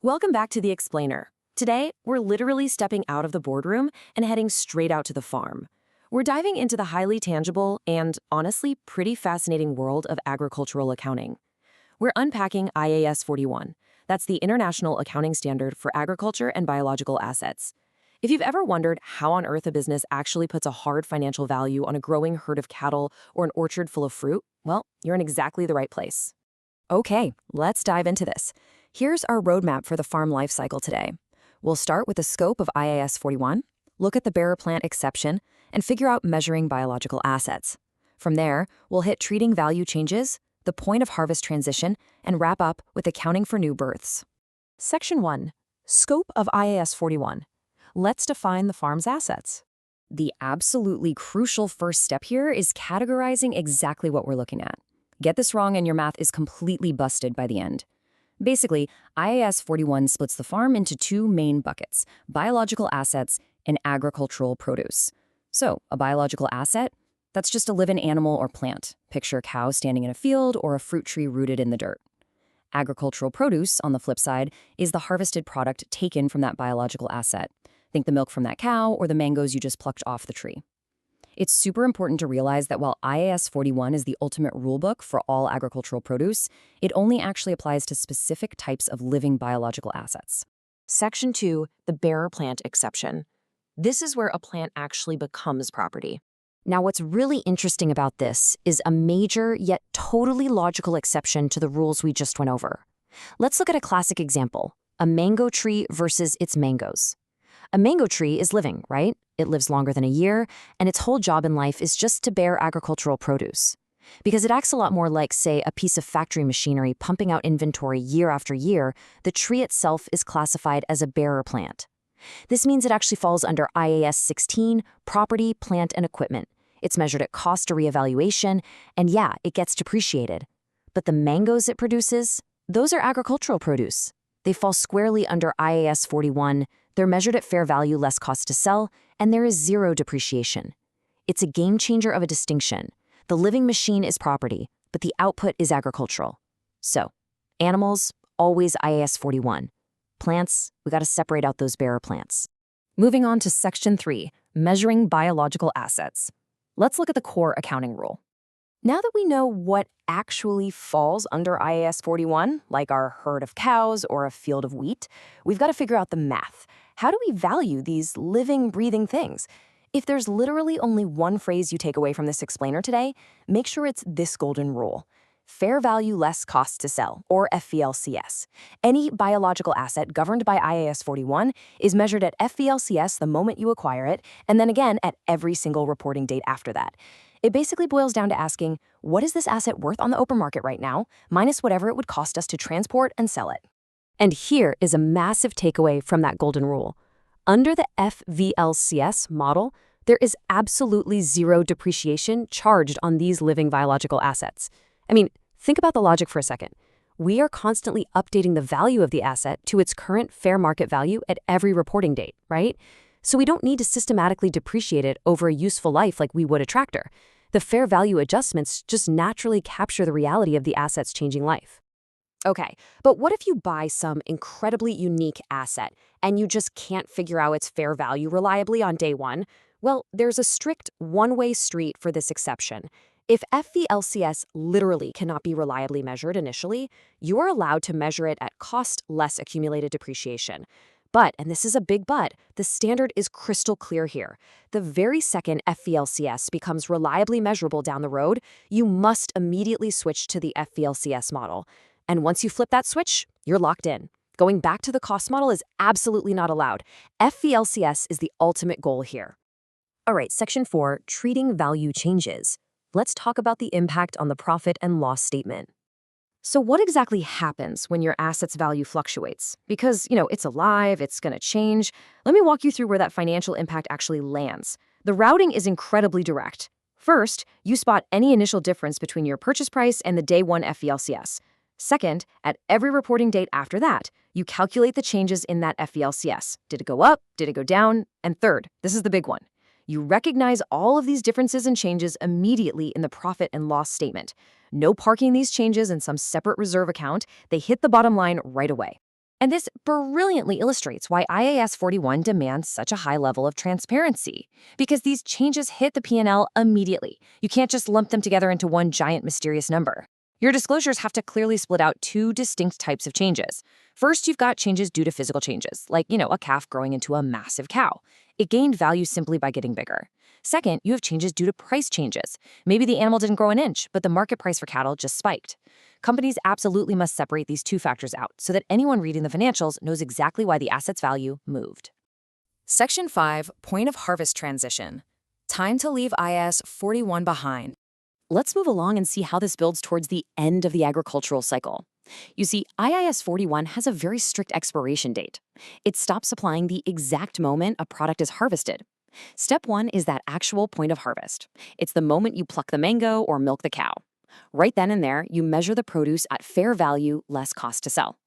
Welcome back to The Explainer. Today, we're literally stepping out of the boardroom and heading straight out to the farm. We're diving into the highly tangible and, honestly, pretty fascinating world of agricultural accounting. We're unpacking IAS 41. That's the International Accounting Standard for Agriculture and Biological Assets. If you've ever wondered how on earth a business actually puts a hard financial value on a growing herd of cattle or an orchard full of fruit, well, you're in exactly the right place. Okay, let's dive into this. Here's our roadmap for the farm life cycle today. We'll start with the scope of IAS 41, look at the bearer plant exception, and figure out measuring biological assets. From there, we'll hit treating value changes, the point of harvest transition, and wrap up with accounting for new births. Section 1. Scope of IAS 41. Let's define the farm's assets. The absolutely crucial first step here is categorizing exactly what we're looking at. Get this wrong and your math is completely busted by the end. Basically, IAS 41 splits the farm into two main buckets: biological assets and agricultural produce. So, a biological asset? That's just a living animal or plant. Picture a cow standing in a field or a fruit tree rooted in the dirt. Agricultural produce, on the flip side, is the harvested product taken from that biological asset. Think the milk from that cow or the mangoes you just plucked off the tree. It's super important to realize that while IAS 41 is the ultimate rulebook for all agricultural produce, it only actually applies to specific types of living biological assets. Section 2, the bearer plant exception. This is where a plant actually becomes property. Now, what's really interesting about this is a major yet totally logical exception to the rules we just went over. Let's look at a classic example: a mango tree versus its mangoes. A mango tree is living, right? It lives longer than a year, and its whole job in life is just to bear agricultural produce. Because it acts a lot more like, say, a piece of factory machinery pumping out inventory year after year, the tree itself is classified as a bearer plant. This means it actually falls under IAS 16, property, plant, and equipment. It's measured at cost or reevaluation, and yeah, it gets depreciated. But the mangoes it produces, those are agricultural produce. They fall squarely under IAS 41, they're measured at fair value less cost to sell, and there is zero depreciation. It's a game changer of a distinction. The living machine is property, but the output is agricultural. So, animals, always IAS 41. Plants, we gotta separate out those bearer plants. Moving on to Section 3, measuring biological assets. Let's look at the core accounting rule. Now that we know what actually falls under IAS 41, like our herd of cows or a field of wheat, we've got to figure out the math. How do we value these living, breathing things? If there's literally only one phrase you take away from this explainer today, make sure it's this golden rule: fair value less cost to sell, or FVLCS. Any biological asset governed by IAS 41 is measured at FVLCS the moment you acquire it, and then again at every single reporting date after that. It basically boils down to asking, what is this asset worth on the open market right now, minus whatever it would cost us to transport and sell it? And here is a massive takeaway from that golden rule. Under the FVLCS model, there is absolutely zero depreciation charged on these living biological assets. I mean, think about the logic for a second. We are constantly updating the value of the asset to its current fair market value at every reporting date, right? So we don't need to systematically depreciate it over a useful life like we would a tractor. The fair value adjustments just naturally capture the reality of the asset's changing life. Okay, but what if you buy some incredibly unique asset and you just can't figure out its fair value reliably on day one? Well, there's a strict one-way street for this exception. If FVLCS literally cannot be reliably measured initially, you are allowed to measure it at cost less accumulated depreciation. But, and this is a big but, the standard is crystal clear here. The very second FVLCS becomes reliably measurable down the road, you must immediately switch to the FVLCS model. And once you flip that switch, you're locked in. Going back to the cost model is absolutely not allowed. FVLCS is the ultimate goal here. All right, Section 4, treating value changes. Let's talk about the impact on the profit and loss statement. So what exactly happens when your asset's value fluctuates? Because, it's alive, it's going to change. Let me walk you through where that financial impact actually lands. The routing is incredibly direct. First, you spot any initial difference between your purchase price and the day one FVLCS. Second, at every reporting date after that, you calculate the changes in that FVLCS. Did it go up? Did it go down? And third, this is the big one. You recognize all of these differences and changes immediately in the profit and loss statement. No parking these changes in some separate reserve account. They hit the bottom line right away. And this brilliantly illustrates why IAS 41 demands such a high level of transparency, because these changes hit the P&L immediately. You can't just lump them together into one giant mysterious number. Your disclosures have to clearly split out two distinct types of changes. First, you've got changes due to physical changes, like, a calf growing into a massive cow. It gained value simply by getting bigger. Second, you have changes due to price changes. Maybe the animal didn't grow an inch, but the market price for cattle just spiked. Companies absolutely must separate these two factors out so that anyone reading the financials knows exactly why the asset's value moved. Section 5, Point of Harvest Transition. Time to leave IAS 41 behind. Let's move along and see how this builds towards the end of the agricultural cycle. You see, IAS 41 has a very strict expiration date. It stops supplying the exact moment a product is harvested. Step 1 is that actual point of harvest. It's the moment you pluck the mango or milk the cow. Right then and there, you measure the produce at fair value less cost to sell.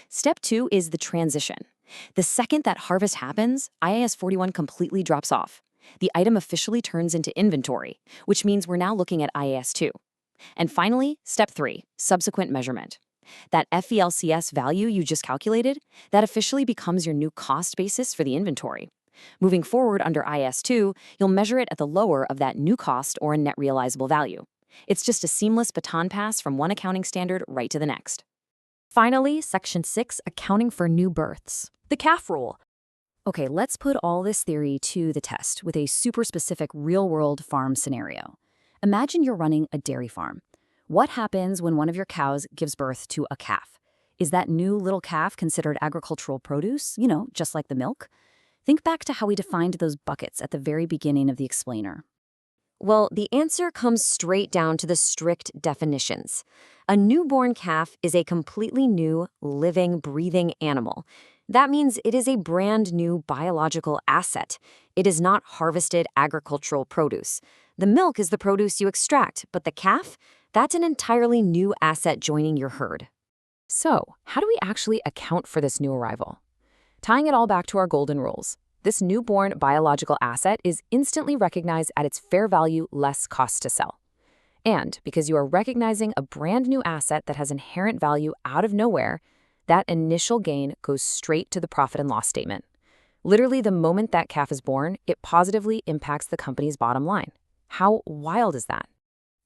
Step 2 is the transition. The second that harvest happens, IAS 41 completely drops off. The item officially turns into inventory, which means we're now looking at IAS 2. And finally, step 3, subsequent measurement. That FELCS value you just calculated, that officially becomes your new cost basis for the inventory. Moving forward under IAS 2, you'll measure it at the lower of that new cost or net realizable value. It's just a seamless baton pass from one accounting standard right to the next. Finally, Section 6, Accounting for New Births. The calf rule. Okay, let's put all this theory to the test with a super specific real-world farm scenario. Imagine you're running a dairy farm. What happens when one of your cows gives birth to a calf? Is that new little calf considered agricultural produce, just like the milk? Think back to how we defined those buckets at the very beginning of the explainer. Well, the answer comes straight down to the strict definitions. A newborn calf is a completely new, living, breathing animal. That means it is a brand new biological asset. It is not harvested agricultural produce. The milk is the produce you extract, but the calf, that's an entirely new asset joining your herd. So, how do we actually account for this new arrival? Tying it all back to our golden rules. This newborn biological asset is instantly recognized at its fair value less cost to sell. And because you are recognizing a brand new asset that has inherent value out of nowhere, that initial gain goes straight to the profit and loss statement. Literally, the moment that calf is born, it positively impacts the company's bottom line. How wild is that?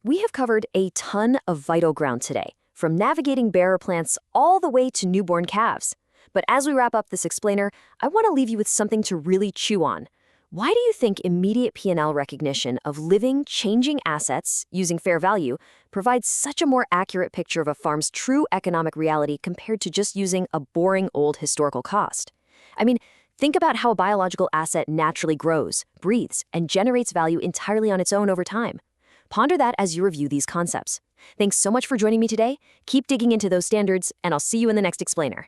We have covered a ton of vital ground today, from navigating bearer plants all the way to newborn calves. But as we wrap up this explainer, I want to leave you with something to really chew on. Why do you think immediate P&L recognition of living, changing assets using fair value provides such a more accurate picture of a farm's true economic reality compared to just using a boring old historical cost? I mean, think about how a biological asset naturally grows, breathes, and generates value entirely on its own over time. Ponder that as you review these concepts. Thanks so much for joining me today. Keep digging into those standards, and I'll see you in the next explainer.